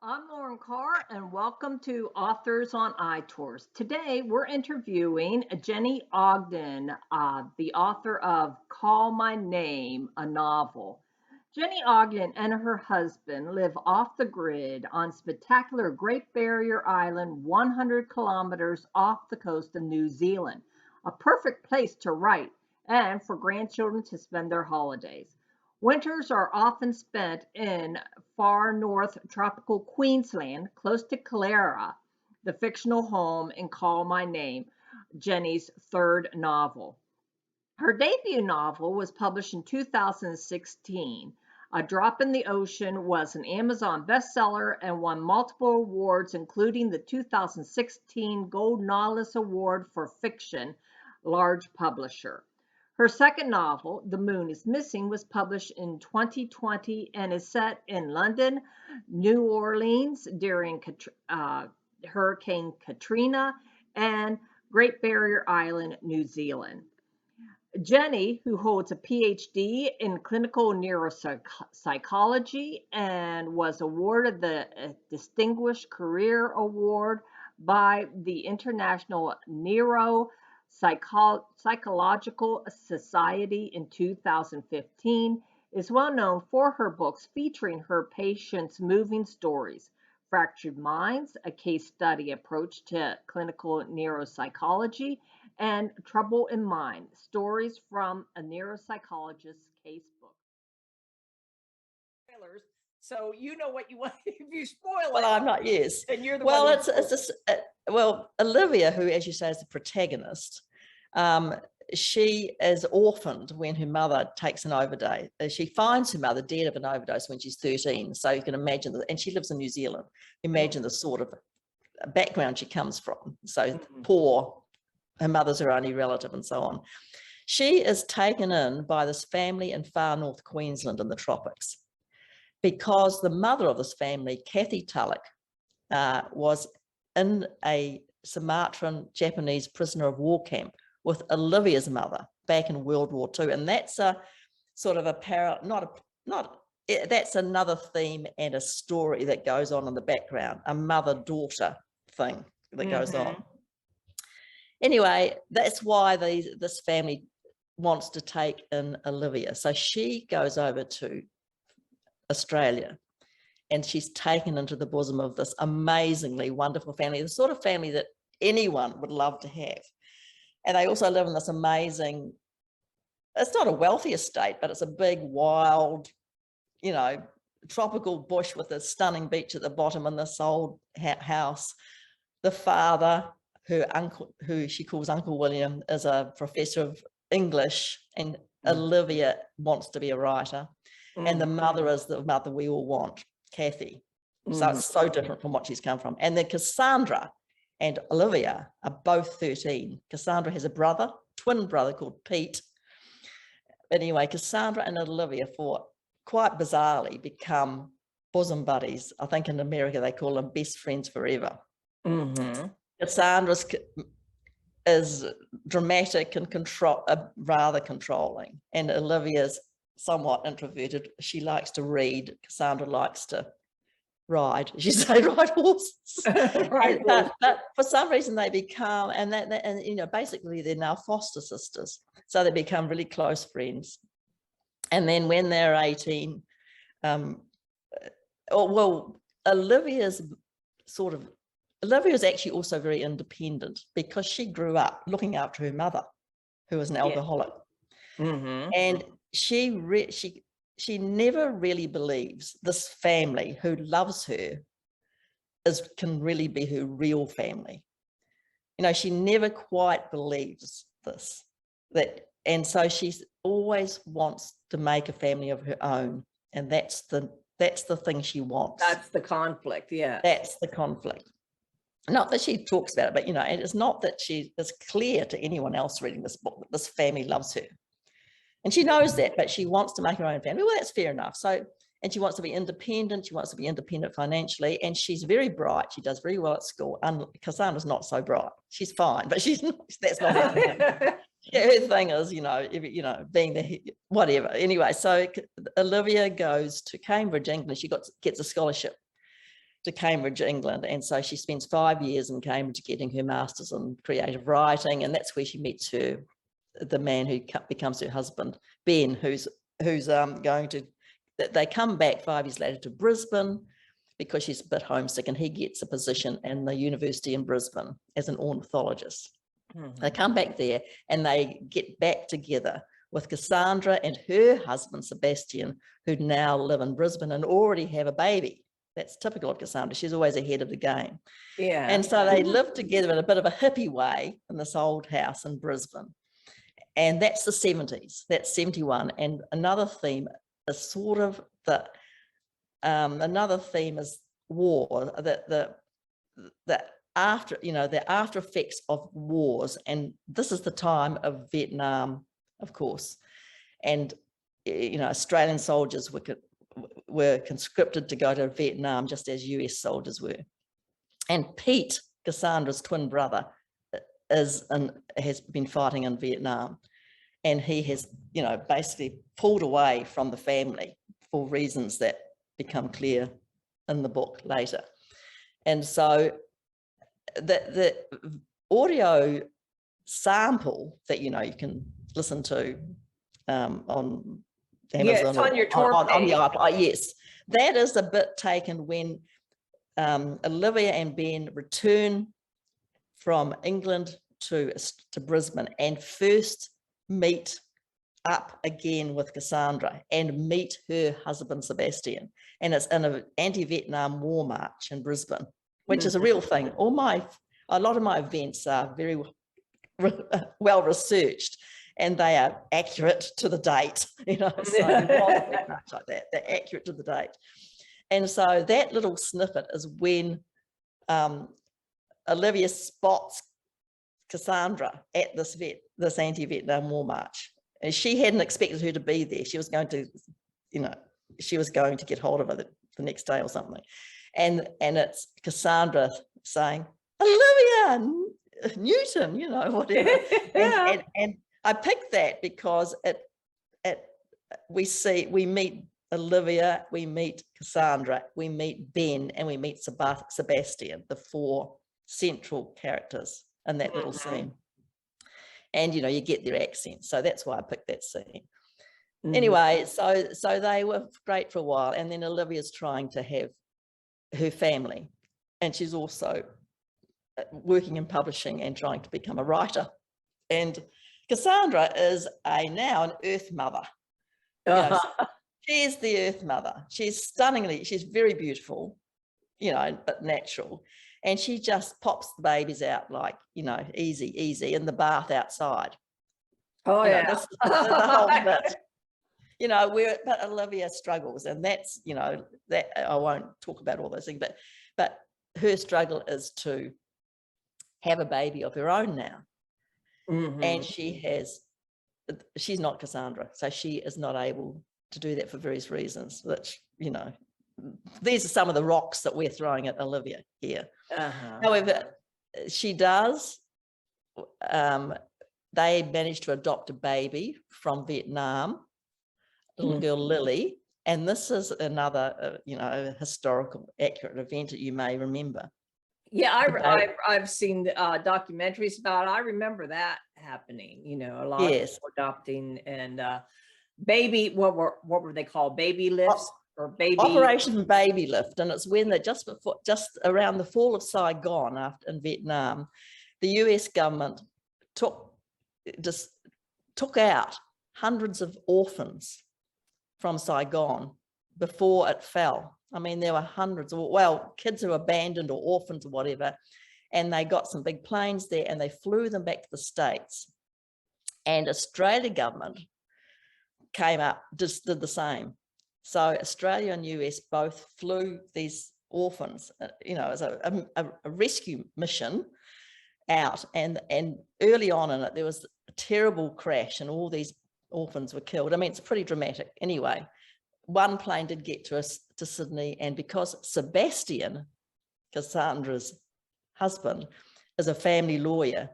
I'm Lauren Carr, and welcome to Authors on iTours. Today, we're interviewing Jenni Ogden, the author of Call My Name, a novel. Jenni Ogden and her husband live off the grid on spectacular Great Barrier Island, 100 kilometers off the coast of New Zealand, a perfect place to write and for grandchildren to spend their holidays. Winters are often spent in Far North Tropical Queensland, close to Killara, the fictional home in Call My Name, Jenni's third novel. Her debut novel was published in 2016. A Drop in the Ocean was an Amazon bestseller and won multiple awards, including the 2016 Gold Nautilus Award for Fiction, large publisher. Her second novel, The Moon is Missing, was published in 2020 and is set in London, New Orleans during Hurricane Katrina, and Great Barrier Island, New Zealand. Jenni, who holds a PhD in clinical neuropsychology and was awarded the Distinguished Career Award by the International Neuropsychological Society in 2015, is well known for her books featuring her patients' moving stories. Fractured Minds, a case study approach to clinical neuropsychology, and Trouble in Mind, Stories from a Neuropsychologist's Casebook. Spoilers, so you know what you want. If you spoil Well, it, I'm not. Yes. then you're the Well, one. well, Olivia, who, as you say, is the protagonist, she is orphaned when her mother takes an overdose. She finds her mother dead of an overdose when she's 13. So you can imagine that, and she lives in New Zealand. Imagine the sort of background she comes from. So poor, her mother's her only relative, and so on. She is taken in by this family in Far North Queensland in the tropics, because the mother of this family, Kathy Tulloch, was in a Sumatran Japanese prisoner of war camp with Olivia's mother back in World War II. And that's a sort of a that's another theme and a story that goes on in the background, a mother-daughter thing that goes on. Anyway, that's why this family wants to take in Olivia. So she goes over to Australia, and she's taken into the bosom of this amazingly wonderful family, the sort of family that anyone would love to have. And they also live in this amazing, it's not a wealthy estate, but it's a big, wild, tropical bush with a stunning beach at the bottom and this old house. The father, who she calls Uncle William, is a professor of English, and Olivia wants to be a writer. And the mother is the mother we all want, Kathy. So it's so different from what she's come from. And then Cassandra and Olivia are both 13. Cassandra has a twin brother called Pete. But anyway, Cassandra and Olivia, for quite bizarrely, become bosom buddies. I think in America they call them best friends forever. Cassandra is dramatic and rather controlling, and Olivia's somewhat introverted. She likes to read. Cassandra likes to ride. She say ride horses. But for some reason they become, and basically they're now foster sisters. So they become really close friends. And then when they're 18, Olivia's actually also very independent, because she grew up looking after her mother, who was an alcoholic. And she never really believes this family who loves her can really be her real family. She never quite believes this, and so she always wants to make a family of her own, and that's the thing she wants. That's the conflict. Yeah, that's the conflict. Not that she talks about it, but and it's not that she is clear to anyone else reading this book that this family loves her. And she knows that, but she wants to make her own family. Well, that's fair enough. So, and she wants to be independent. She wants to be independent financially. And she's very bright. She does very well at school. Cassandra's not so bright. She's fine, but that's not her thing. Her thing is, being the whatever. Anyway, so Olivia goes to Cambridge, England. She gets a scholarship to Cambridge, England. And so she spends 5 years in Cambridge getting her master's in creative writing. And that's where she meets the man who becomes her husband, Ben, who's going to, they come back 5 years later to Brisbane because she's a bit homesick, and he gets a position in the university in Brisbane as an ornithologist. They come back there and they get back together with Cassandra and her husband, Sebastian, who now live in Brisbane and already have a baby. That's typical of Cassandra. She's always ahead of the game. Yeah. And so they live together in a bit of a hippie way in this old house in Brisbane. And that's the 70s. That's 71. And another theme is sort of another theme is war, the after, the after effects of wars. And this is the time of Vietnam, of course. And, Australian soldiers were conscripted to go to Vietnam just as US soldiers were. And Pete, Cassandra's twin brother, has been fighting in Vietnam. And he has, basically pulled away from the family for reasons that become clear in the book later. And so the audio sample that, you can listen to on Amazon, it's on your tour on the page. iPod. Yes, that is a bit taken when Olivia and Ben return from England to Brisbane and first meet up again with Cassandra and meet her husband Sebastian. And it's in an anti-Vietnam War march in Brisbane, which is a real thing. A lot of my events are very well researched, and they are accurate to the date, so much like that. They're accurate to the date. And so that little snippet is when Olivia spots Cassandra at this anti-Vietnam War march. And she hadn't expected her to be there. She was going to, get hold of her the next day or something. And it's Cassandra saying, Olivia Newton, whatever. Yeah. And I picked that because we meet Olivia, we meet Cassandra, we meet Ben, and we meet Sebastian, the four central characters in that little scene. And you get their accents, so that's why I picked that scene. Anyway, so they were great for a while, and then Olivia's trying to have her family, and she's also working in publishing and trying to become a writer. And Cassandra is now an earth mother. She's the earth mother. She's very beautiful, but natural. And she just pops the babies out like, easy in the bath outside. Oh, yeah. This is the whole bit. But Olivia struggles, and that's, that I won't talk about all those things, but her struggle is to have a baby of her own now. And she's not Cassandra, so she is not able to do that for various reasons, which, these are some of the rocks that we're throwing at Olivia here. However, she does. They managed to adopt a baby from Vietnam, little girl Lily, and this is another, historical, accurate event that you may remember. Yeah, I've seen documentaries about it. I remember that happening. A lot of people adopting and baby. What were they called? Baby lifts or baby Operation Baby Lift, and it's when they just around the fall of Saigon in Vietnam, the US government took out hundreds of orphans from Saigon before it fell. I mean, there were hundreds of, kids who were abandoned or orphans or whatever, and they got some big planes there and they flew them back to the States. And Australia government came up, just did the same. So Australia and US both flew these orphans, as a rescue mission out. And early on in it, there was a terrible crash and all these orphans were killed. I mean, it's pretty dramatic. Anyway, one plane did get to Sydney, and because Sebastian, Cassandra's husband, is a family lawyer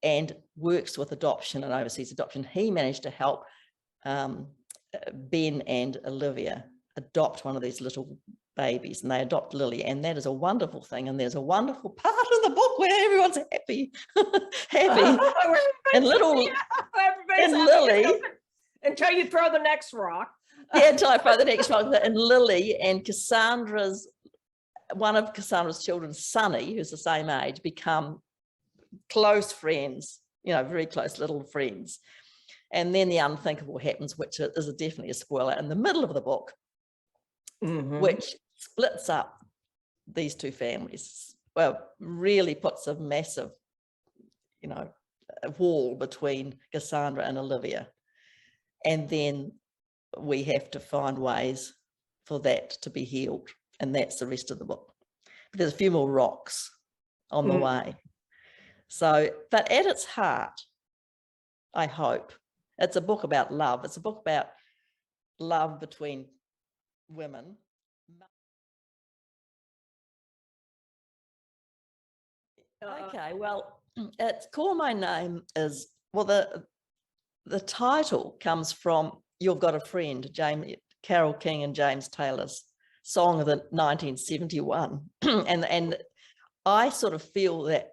and works with adoption and overseas adoption, he managed to help Ben and Olivia adopt one of these little babies, and they adopt Lily, and that is a wonderful thing. And there's a wonderful part of the book where everyone's happy, and Lily, until you throw the next rock. Yeah, until I throw the next rock. And Lily and one of Cassandra's children, Sonny, who's the same age, become close friends, very close little friends. And then the unthinkable happens, which is definitely a spoiler in the middle of the book, which splits up these two families. Well, really puts a massive, wall between Cassandra and Olivia. And then we have to find ways for that to be healed. And that's the rest of the book. But there's a few more rocks on the way. So, but at its heart, I hope, it's a book about love. It's a book about love between women. Okay, well, it's Call My Name is, well, the title comes from You've Got a Friend, Carole King and James Taylor's song of the 1971. and I sort of feel that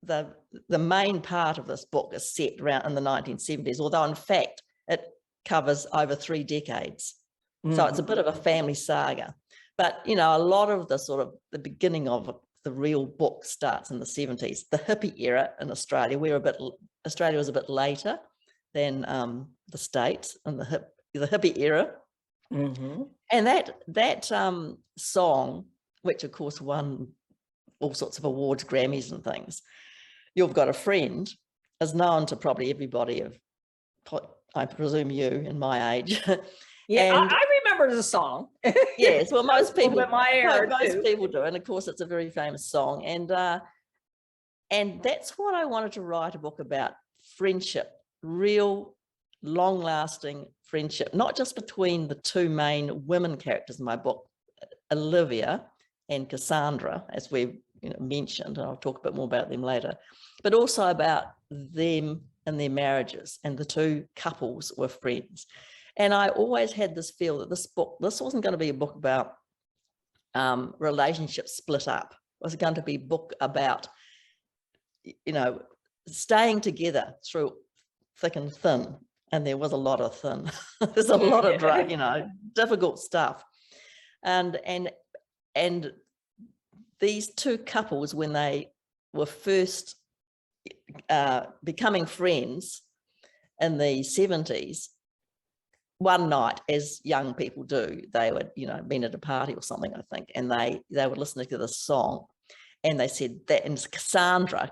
the main part of this book is set around in the 1970s, although in fact it covers over 3 decades. So it's a bit of a family saga. But, a lot of the beginning of the real book starts in the 70s, the hippie era in Australia. Australia was a bit later than the States in the hippie era. And that song, which of course won all sorts of awards, Grammys and things, You've Got a Friend, is known to probably everybody of, I presume you in my age. Yeah, I remember the song. Yes, well, most people people do, and of course it's a very famous song. And that's what I wanted to write a book about: friendship, real, long-lasting friendship, not just between the 2 main women characters in my book, Olivia and Cassandra, as we've mentioned, and I'll talk a bit more about them later, but also about them and their marriages, and the 2 couples were friends. And I always had this feel that this wasn't going to be a book about relationships split up. It was going to be a book about, staying together through thick and thin. And there was a lot of thin. There's a lot of, difficult stuff. And these 2 couples, when they were first becoming friends in the 70s, one night, as young people do, they would, been at a party or something, I think, and they were listening to this song, and they said that, and Cassandra,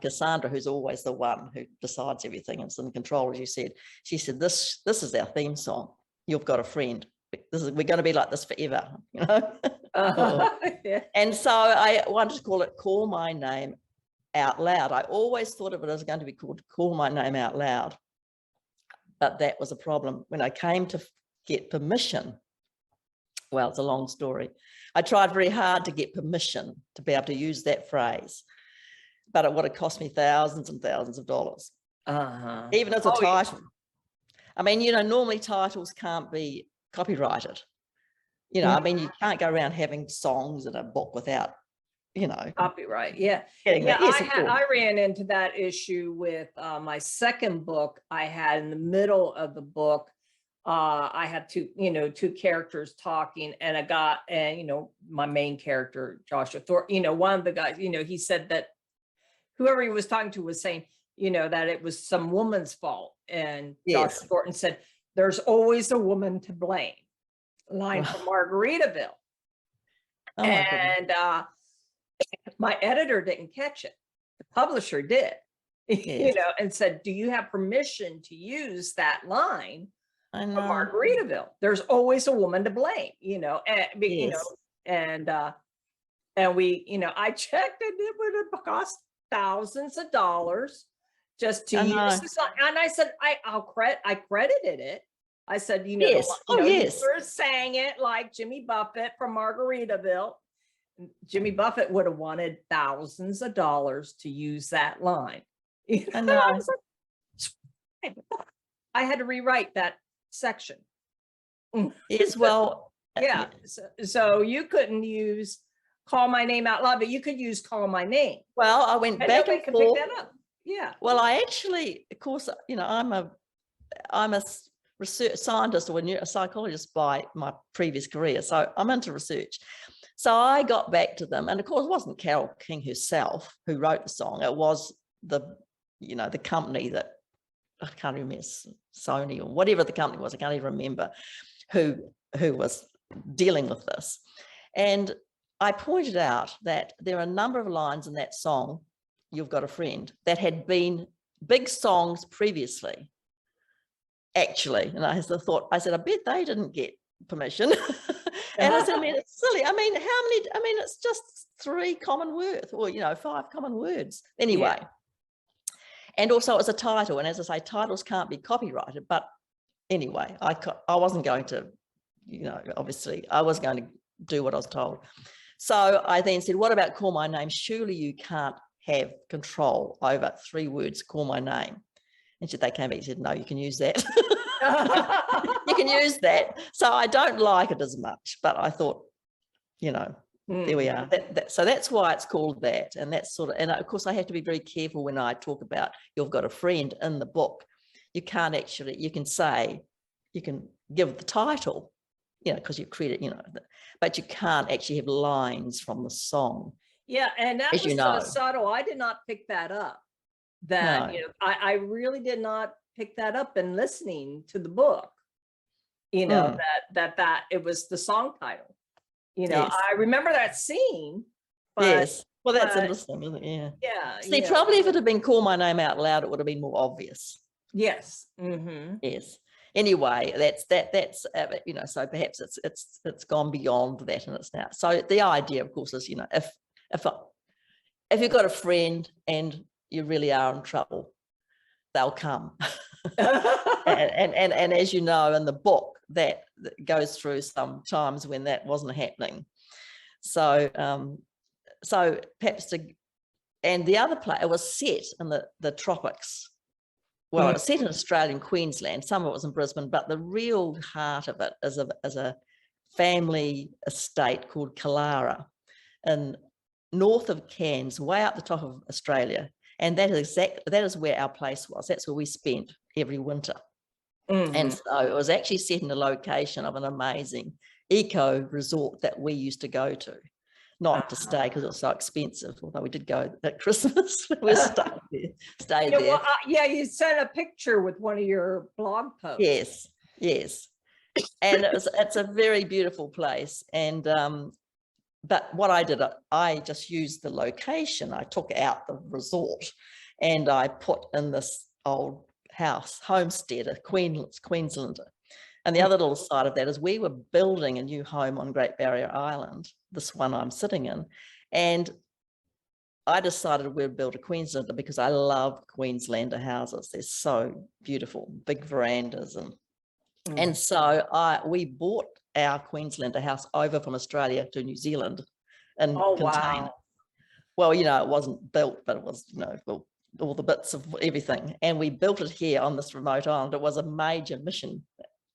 who's always the one who decides everything and is in control, as you said, she said, this is our theme song. You've Got a Friend. We're going to be like this forever, Yeah. And so I wanted to call it Call My Name Out Loud. I always thought of it as going to be called Call My Name Out Loud. But that was a problem. When I came to get permission, well, it's a long story. I tried very hard to get permission to be able to use that phrase, but it would have cost me thousands and thousands of dollars, even as a title. I mean, normally titles can't be copyrighted. I mean, you can't go around having songs in a book without, copyright. Yeah. I ran into that issue with my second book. I had in the middle of the book, I had 2 characters talking, and my main character, Joshua Thornton, one of the guys, he said that whoever he was talking to was saying, that it was some woman's fault. And Joshua Thornton said, there's always a woman to blame. Line from Margaritaville. And my editor didn't catch it. The publisher did, and said, do you have permission to use that line from Margaritaville? There's always a woman to blame, and we, I checked, and it would have cost thousands of dollars just to use this. And I said, I credited it. I said, you were sang it like Jimmy Buffett from Margaritaville. Jimmy Buffett would have wanted thousands of dollars to use that line. I had to rewrite that section. Yes, well, Yeah. So you couldn't use Call My Name Out Loud, but you could use Call My Name. Well, I went And back nobody and could forth. pick that up. Yeah. Well, I actually, of course, you know, I'm a research scientist or a psychologist by my previous career, so I'm into research. So I got back to them, and of course, it wasn't Carole King herself who wrote the song. It was the company that I can't remember, Sony or whatever the company was. I can't even remember who was dealing with this. And I pointed out that there are a number of lines in that song, You've Got a Friend, that had been big songs previously, actually. And I thought, I said, I bet they didn't get permission. And I said, I mean, it's silly. I mean, it's just 3 common words, or, 5 common words. Anyway. Yeah. And also it was a title. And as I say, titles can't be copyrighted. But anyway, I wasn't going to, obviously, I was going to do what I was told. So I then said, what about Call My Name? Surely you can't have control over 3 words, Call My Name. And they came back and said, no, you can use that. You can use that. So I don't like it as much, but I thought, there we are. So that's why it's called that. And that's and of course I have to be very careful when I talk about You've Got a Friend in the book. You can't actually, you can give the title, because you credit, but you can't actually have lines from the song. Yeah, and that was so subtle. I did not pick that up. That, no. I really did not pick that up in listening to the book, that it was the song title. Yes. I remember that scene. But, yes. Well, that's interesting, isn't it? Yeah. Yeah. See, probably if it had been Call My Name Out Loud, it would have been more obvious. Yes. Mm-hmm. Yes. Anyway, that's so perhaps it's gone beyond that, and it's now. So the idea, of course, is if you've got a friend and you really are in trouble, they'll come. and as you know, in the book, that goes through some times when that wasn't happening. So so perhaps and the other play, it was set in the tropics. Well, it was set in Australian Queensland. Some of it was in Brisbane, but the real heart of it is a family estate called Killara, in north of Cairns, way up the top of Australia. And that is where our place was. That's where we spent every winter. Mm-hmm. And so it was actually set in the location of an amazing eco resort that we used to go to, not to stay because it was so expensive, although we did go at Christmas. We stayed there. Well, you sent a picture with one of your blog posts. Yes. And it's a very beautiful place. And but what I did, I just used the location. I took out the resort and I put in this old house, homestead, a Queenslander. And the other little side of that is we were building a new home on Great Barrier Island, this one I'm sitting in. And I decided we'd build a Queenslander because I love Queenslander houses. They're so beautiful, big verandas. And so we bought our Queenslander house over from Australia to New Zealand and wow. Well, it wasn't built, but it was, all the bits of everything. And we built it here on this remote island. It was a major mission,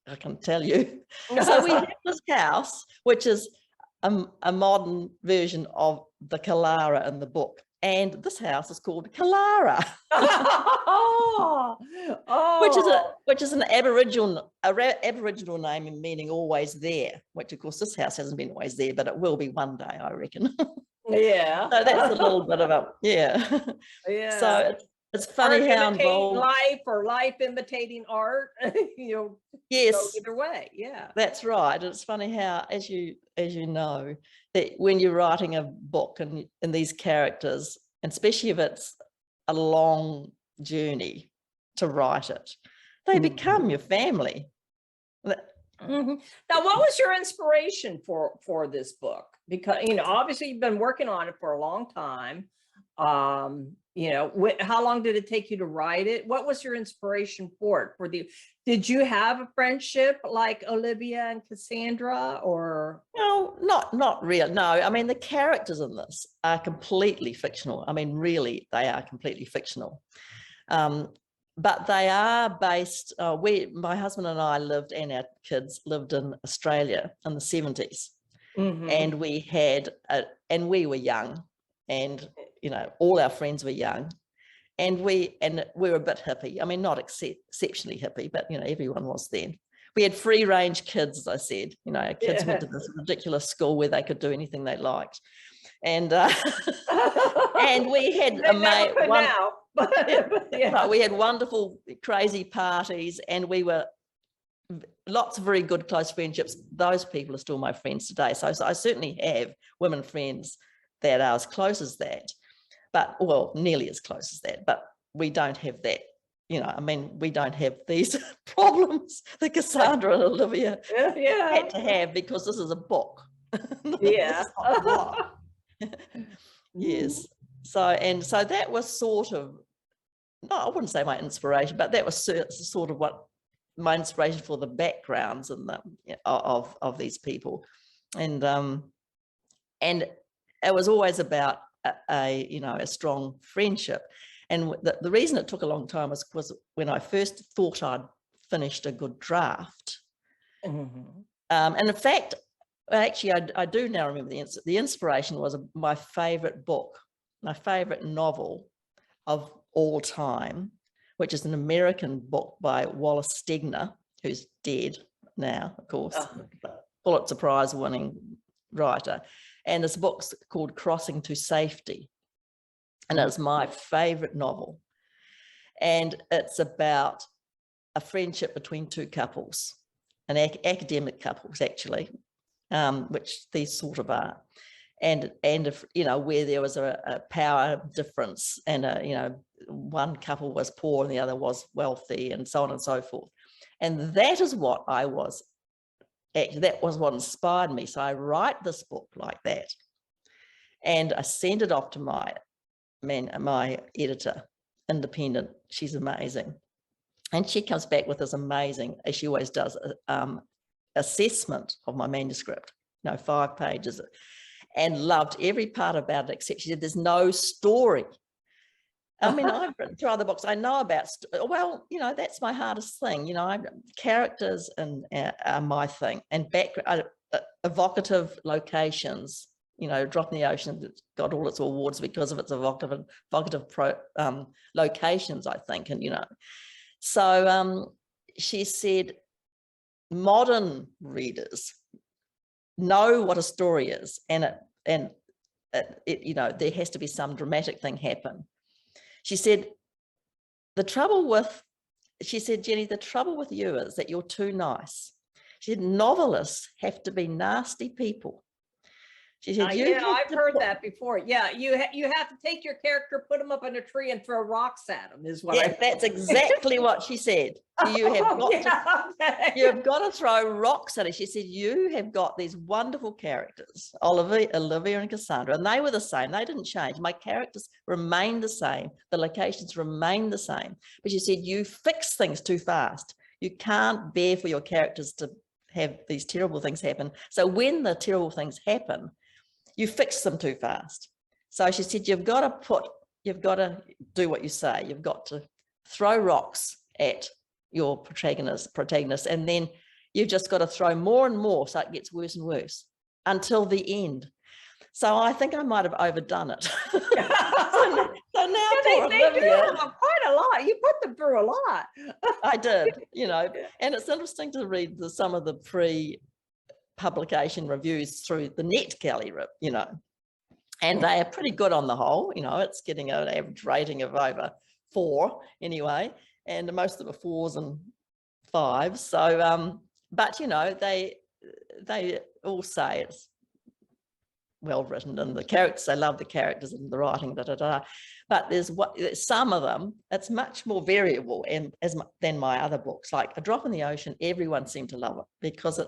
I can tell you. So we have this house, which is a modern version of the Killara in the book. And this house is called Killara, which is an Aboriginal name meaning always there, which of course this house hasn't been always there, but it will be one day, I reckon. Yeah. So that's a little bit of yeah. So it's funny how involved life imitating art, yes, either way. Yeah. That's right. It's funny how, as you know, that when you're writing a book and these characters, and especially if it's a long journey to write it, they become your family. Mm-hmm. Now, what was your inspiration for this book? Because, obviously you've been working on it for a long time. How long did it take you to write it? What was your inspiration for it? Did you have a friendship like Olivia and Cassandra, or? No, not real. No, I mean, the characters in this are completely fictional. I mean, really, they are completely fictional. but they are based, my husband and I lived, and our kids lived in Australia in the 70s. And we had, and we were young, and, you know, all our friends were young, and we were a bit hippie. I mean, not exceptionally hippie, but, you know, everyone was then. We had free range kids, as I said, you know, our kids went to this ridiculous school where they could do anything they liked. And and we had we had wonderful, crazy parties, and we were lots of very good close friendships. Those people are still my friends today. So I certainly have women friends that are as close as that, but, well, nearly as close as that, but we don't have that, you know, I mean, we don't have these problems that Cassandra and Olivia had to have, because this is a book. Yeah. Yes. So that was sort of, no, I wouldn't say my inspiration, but that was sort of what my inspiration for the backgrounds and of these people, and it was always about a strong friendship. And the reason it took a long time was when I first thought I'd finished a good draft. And in fact, actually, I do now remember the inspiration was my favorite book, my favorite novel of all time, which is an American book by Wallace Stegner, who's dead now, of course, Pulitzer Prize winning writer. And this book's called Crossing to Safety. And it's my favorite novel. And it's about a friendship between two couples, academic couples, actually, which these sort of are. And if, you know, where there was a power difference, and one couple was poor and the other was wealthy, and so on and so forth. And that is what that was what inspired me. So I write this book like that, and I send it off to my editor, independent. She's amazing, and she comes back with this amazing, as she always does, assessment of my manuscript. 5 pages. And loved every part about it, except she said, there's no story. I mean, I've written 2 other books. I know about, well, you know, that's my hardest thing. You know, characters are my thing, and background, evocative locations. You know, Drop in the Ocean got all its awards because of its evocative locations, I think. And, you know, so she said, modern readers know what a story is, and you know, there has to be some dramatic thing happen. She said, Jenny, the trouble with you is that you're too nice. She said, novelists have to be nasty people. She said, I've heard that before. Yeah, you have to take your character, put them up in a tree, and throw rocks at them. Is what that's exactly what she said. You have got to throw rocks at it. She said, you have got these wonderful characters, Olivia and Cassandra, and they were the same. They didn't change. My characters remained the same. The locations remained the same. But she said, you fix things too fast. You can't bear for your characters to have these terrible things happen. So when the terrible things happen, you fix them too fast. So she said, you've got to do what you say. You've got to throw rocks at your protagonist, and then you've just got to throw more and more, so it gets worse and worse until the end. So I think I might have overdone it. So now they do quite a lot. You put them through a lot. I did, you know, and it's interesting to read some of the publication reviews through the NetGalley, you know, and they are pretty good on the whole. You know, it's getting an average rating of over 4 anyway, and most of them are 4s and 5s. So, but you know, they all say it's well written, and the characters, they love the characters and the writing, But there's some of them, it's much more variable than my other books. Like A Drop in the Ocean, everyone seemed to love it because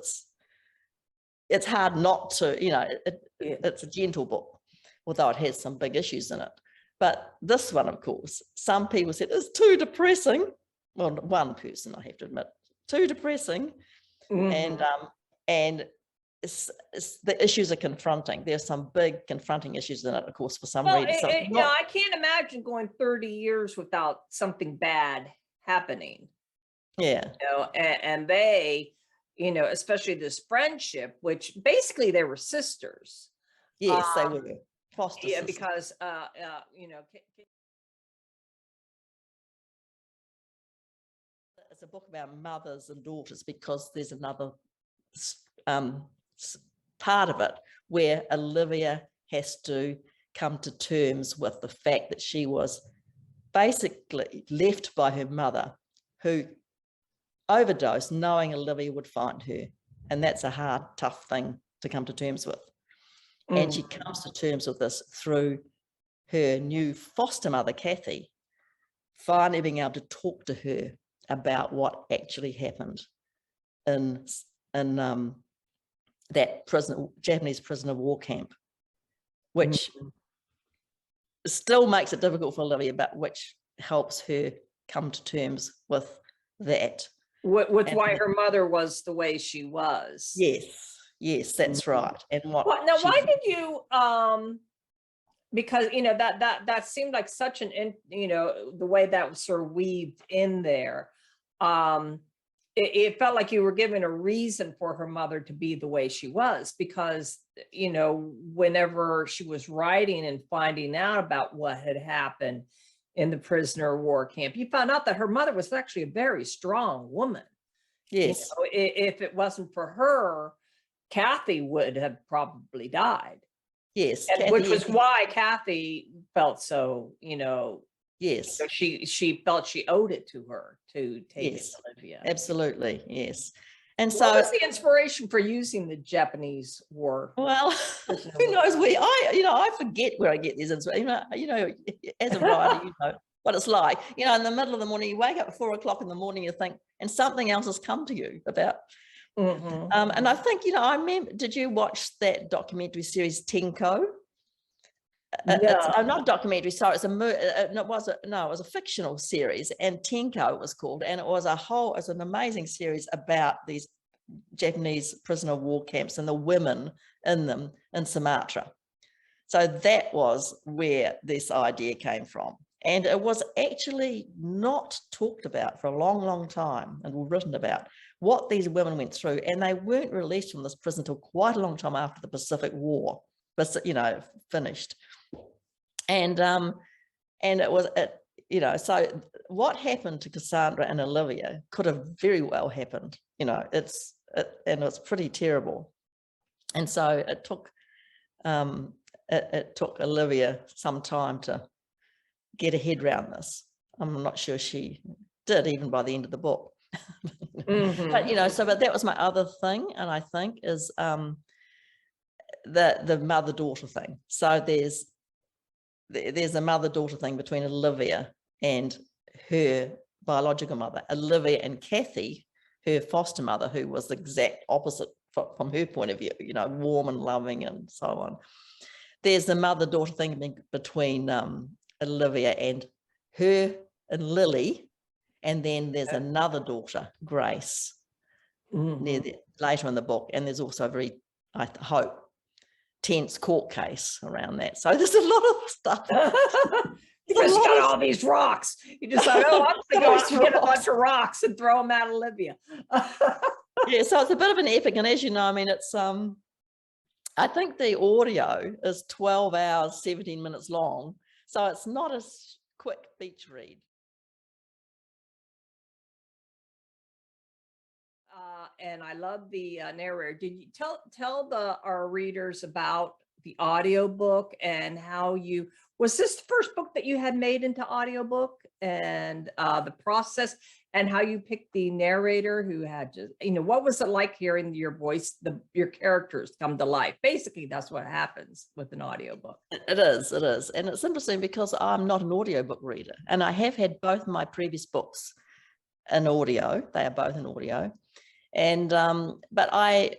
it's hard not to, you know, it's a gentle book, although it has some big issues in it. But this one, of course, some people said it's too depressing. Well, one person, I have to admit, too depressing. And the issues are confronting. There's some big confronting issues in it, of course, for some readers. I can't imagine going 30 years without something bad happening. Yeah. You know, and they, you know, especially this friendship, which basically they were sisters. Yes, they were foster Yeah, sisters. because you know, it's a book about mothers and daughters, because there's another part of it where Olivia has to come to terms with the fact that she was basically left by her mother, who overdosed knowing Olivia would find her. And that's a hard, tough thing to come to terms with. And she comes to terms with this through her new foster mother, Kathy, finally being able to talk to her about what actually happened in that Japanese prisoner of war camp, which still makes it difficult for Olivia, but which helps her come to terms with that. with why her mother was the way she was. Yes, that's right. And what? Now, why did you? Because you know that seemed like such an you know, the way that was sort of weaved in there. It felt like you were given a reason for her mother to be the way she was, because, you know, whenever she was writing and finding out about what had happened in the prisoner of war camp, you found out that her mother was actually a very strong woman. Yes. You know, if it wasn't for her, Kathy would have probably died. Yes. And which was why Kathy felt so, you know, yes, so she felt she owed it to her to take it to Olivia. Absolutely, yes. And what so was the inspiration for using the Japanese war? Well, who knows? I forget where I get these inspirations. You know, as a writer, you know what it's like. You know, in the middle of the morning, you wake up at 4 o'clock in the morning, you think, and something else has come to you about. And I think, you know, I remember. Did you watch that documentary series Tenko? No. It's not a documentary, sorry, it's it was a fictional series, and Tenko it was called, and it was an amazing series about these Japanese prisoner of war camps and the women in them in Sumatra. So that was where this idea came from, and it was actually not talked about for a long, long time, and written about what these women went through, and they weren't released from this prison until quite a long time after the Pacific War, but you know, finished. And it was, you know, so what happened to Cassandra and Olivia could have very well happened, you know, and it's pretty terrible. And so it took Olivia some time to get her head around this. I'm not sure she did, even by the end of the book. But, you know, but that was my other thing, and I think is the mother-daughter thing. So there's a mother-daughter thing between Olivia and her biological mother, Olivia and Kathy, her foster mother, who was the exact opposite from her point of view, you know, warm and loving and so on. There's the mother-daughter thing between Olivia and her and Lily, and then there's another daughter, Grace, later in the book, and there's also a very, I hope, tense court case around that. So there's a lot of stuff. Because you got all these rocks. You decide, oh, I'm going to go out and get a bunch of rocks and throw them at Olivia. Yeah, so it's a bit of an epic. And as you know, I mean, it's, I think the audio is 12 hours, 17 minutes long. So it's not a quick beach read. And I love the narrator. Did you tell our readers about the audiobook and how was this the first book that you had made into audiobook, and the process and how you picked the narrator who had just, you know, what was it like hearing your voice, your characters come to life? Basically, that's what happens with an audiobook. It is. And it's interesting because I'm not an audiobook reader, and I have had both my previous books in audio. They are both in audio. And but I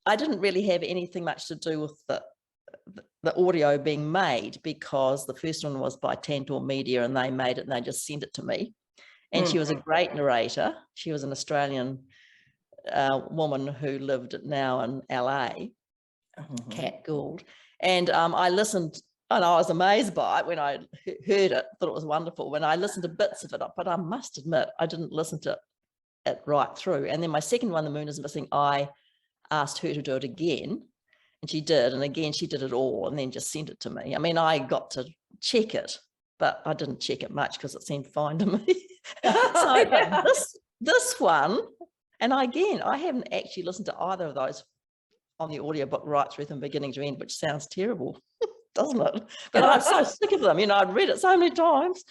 didn't really have anything much to do with the audio being made, because the first one was by Tantor Media, and they made it and they just sent it to me. And she was a great narrator. She was an Australian woman who lived now in LA, Kat Gould. And I listened And I was amazed by it when I heard it, thought it was wonderful. When I listened to bits of it, but I must admit, I didn't listen to it right through. And then my second one, The Moon Is Missing, I asked her to do it again, and she did. And again, she did it all and then just sent it to me. I mean, I got to check it, but I didn't check it much because it seemed fine to me. So but this one, and again, I haven't actually listened to either of those on the audiobook right through from beginning to end, which sounds terrible, doesn't it? But I'm so sick of them. You know, I'd read it so many times,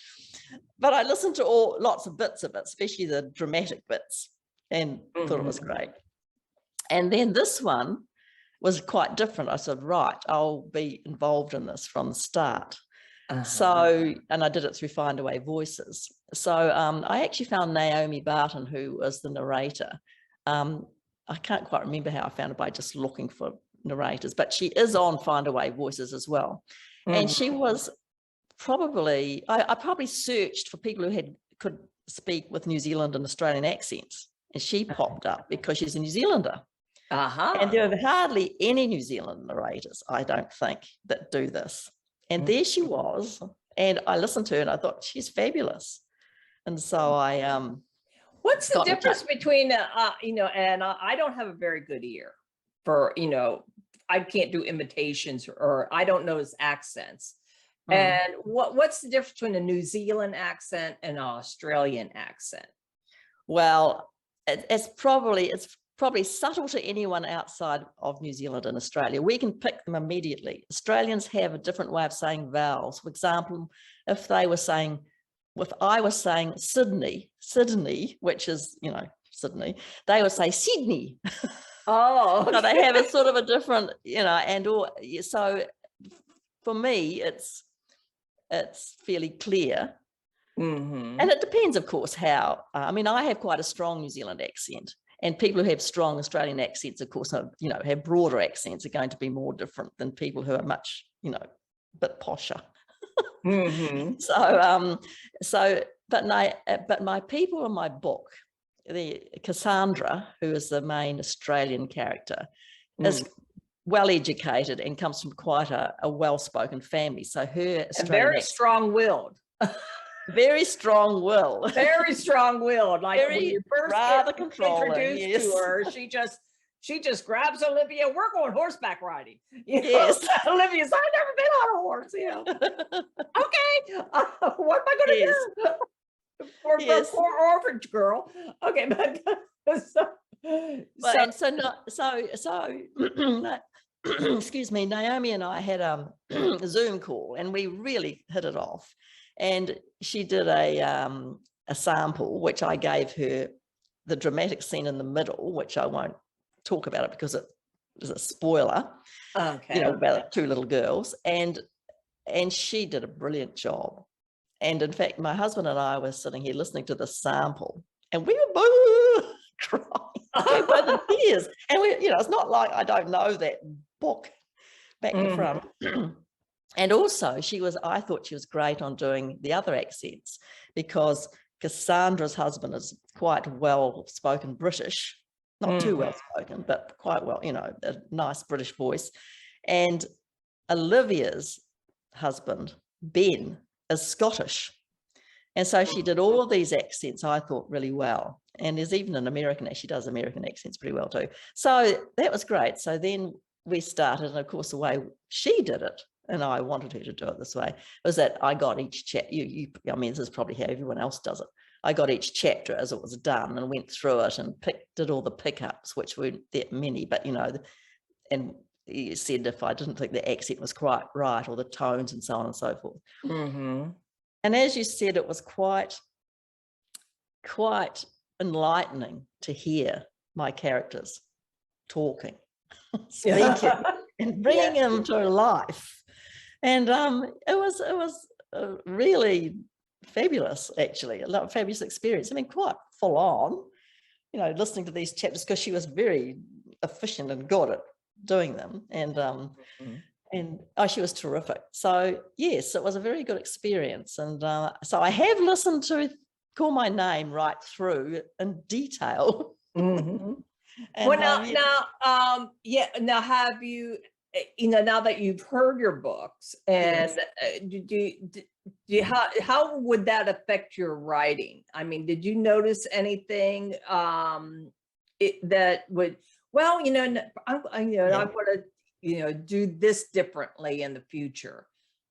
but I listened to lots of bits of it, especially the dramatic bits, and thought it was great. And then this one was quite different. I said, right, I'll be involved in this from the start. So, and I did it through Find Away Voices. So I actually found Naomi Barton, who was the narrator. I can't quite remember how I found her by just looking for narrators, but she is on Find Away Voices as well. And she was probably, I probably searched for people who could speak with New Zealand and Australian accents, and she popped up because she's a New Zealander. And there are hardly any New Zealand narrators, I don't think, that do this. And there she was, and I listened to her and I thought, she's fabulous. And so I what's the difference between you know, and I don't have a very good ear for, you know, I can't do imitations, or I don't know his accents. And what's the difference between a New Zealand accent and an Australian accent? Well, it's probably subtle to anyone outside of New Zealand and Australia. We can pick them immediately. Australians have a different way of saying vowels. For example, if I was saying Sydney, which is, you know, Sydney, they would say Sydney. Oh, so they have a sort of a different, you know, so for me, it's fairly clear. And it depends, of course, how, I mean, I have quite a strong New Zealand accent, and people who have strong Australian accents, of course, you know, have broader accents, are going to be more different than people who are much, you know, a bit posher. But my people in my book, the Cassandra, who is the main Australian character, is well educated and comes from quite a well-spoken family. So her Australian very strong-willed. Very strong-willed. Very strong-willed. Like when you first get introduced to her, she just grabs Olivia. We're going horseback riding. You know? Olivia's, I've never been on a horse. You know. Okay, what am I going to do? For poor orphanage girl. Okay, excuse me, Naomi and I had a Zoom call, and we really hit it off. And she did a sample, which I gave her the dramatic scene in the middle, which I won't talk about it because it is a spoiler. You know, about two little girls, and she did a brilliant job. And in fact, my husband and I were sitting here listening to the sample, and we were both crying, both in tears. And we, you know, it's not like I don't know that book back to front. And also, I thought she was great on doing the other accents, because Cassandra's husband is quite well-spoken British, not too well-spoken, but quite well, you know, a nice British voice. And Olivia's husband, Ben, is Scottish. And so she did all of these accents, I thought, really well. And there's even an American, she does American accents pretty well too. So that was great. So then we started, and of course, the way she did it, and I wanted her to do it this way, was that I got each chapter, I mean, this is probably how everyone else does it. I got each chapter as it was done and went through it and did all the pickups, which weren't that many, but, you know, and you said if I didn't think the accent was quite right, or the tones and so on and so forth. And as you said, it was quite enlightening to hear my characters talking, speaking, and bringing them to life. And it was really fabulous, actually, a fabulous experience. I mean, quite full on, you know, listening to these chapters, because she was very efficient and good at doing them. And she was terrific. So yes, it was a very good experience. And so I have listened to Call My Name right through in detail. Well, now have you now that you've heard your books, and how would that affect your writing? I mean, did you notice anything that would, well, I want to, do this differently in the future,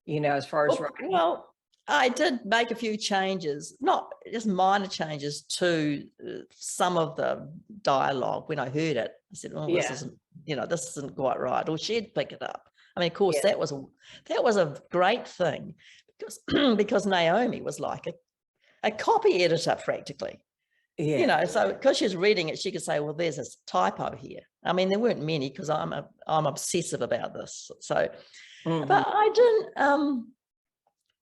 as far as writing? Well, I did make a few changes, not just minor changes, to some of the dialogue. When I heard it, I said, "Oh, this isn't quite right," or she'd pick it up. I mean, of course, that was a great thing, because because Naomi was like a copy editor practically. So because she was reading it, she could say, "Well, there's a typo here." I mean, there weren't many, because I'm obsessive about this. So, but I didn't.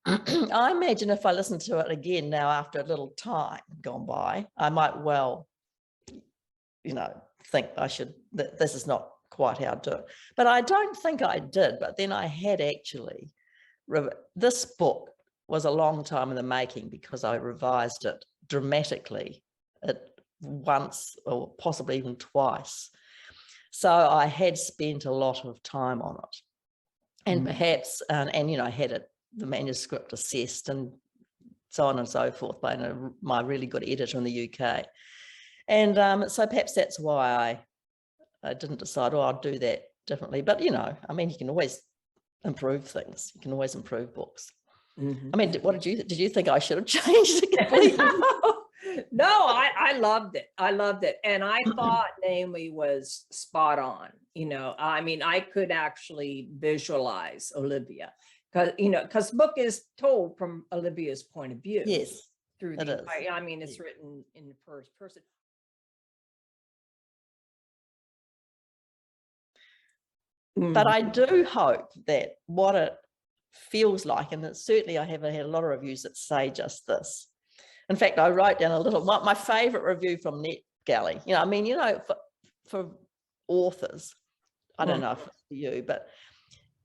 I imagine if I listen to it again now, after a little time gone by, I might think I should, that this is not quite how to do it. But I don't think I did. But then I had actually, this book was a long time in the making, because I revised it dramatically once, or possibly even twice. So I had spent a lot of time on it. And perhaps, I had the manuscript assessed and so on and so forth by my really good editor in the UK. And so perhaps that's why I didn't decide, I'll do that differently. But, I mean, you can always improve things. You can always improve books. I mean, did you think I should have changed it completely? No, I loved it. I loved it. And I thought Naomi was spot on. I mean, I could actually visualize Olivia, because the book is told from Olivia's point of view. Yes, through the, I mean, it's written in the first person. But I do hope that what it feels like, and certainly I have had a lot of reviews that say just this. In fact, I wrote down my favorite review from NetGalley. For authors, I don't know if it's for you, but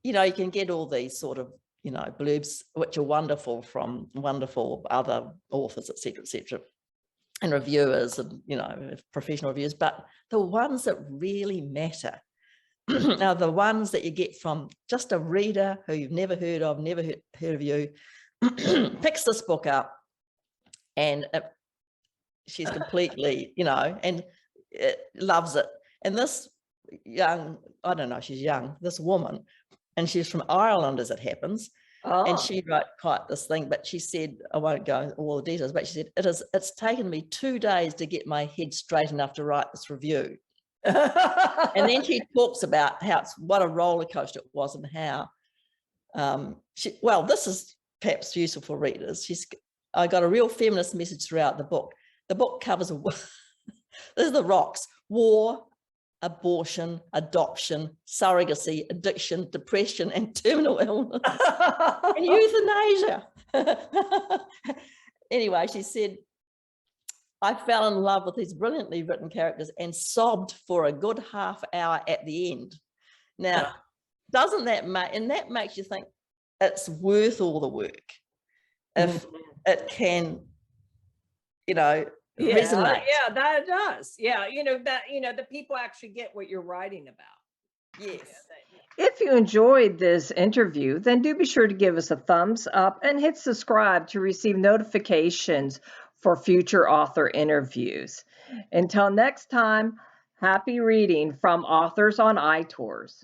you can get all these sort of blurbs which are wonderful from wonderful other authors, etc., and reviewers, and professional reviews. But the ones that really matter are the ones that you get from just a reader who you've never heard of, never heard of you, picks this book up, and she's completely, and loves it. And this young, I don't know, she's young, this woman, and she's from Ireland, as it happens. And she wrote quite this thing, but she said, I won't go into all the details, but she said, it's taken me 2 days to get my head straight enough to write this review. And then she talks about what a roller coaster it was, and how this is perhaps useful for readers. I got a real feminist message throughout the book. The book covers this is the rocks: war, abortion, adoption, surrogacy, addiction, depression, and terminal illness, and euthanasia. Anyway, she said, I fell in love with these brilliantly written characters and sobbed for a good half hour at the end. Now, doesn't that makes you think it's worth all the work if it can, resonate? Yeah, that does. Yeah, the people actually get what you're writing about. Yes. If you enjoyed this interview, then do be sure to give us a thumbs up and hit subscribe to receive notifications for future author interviews. Until next time, happy reading from Authors on iTours.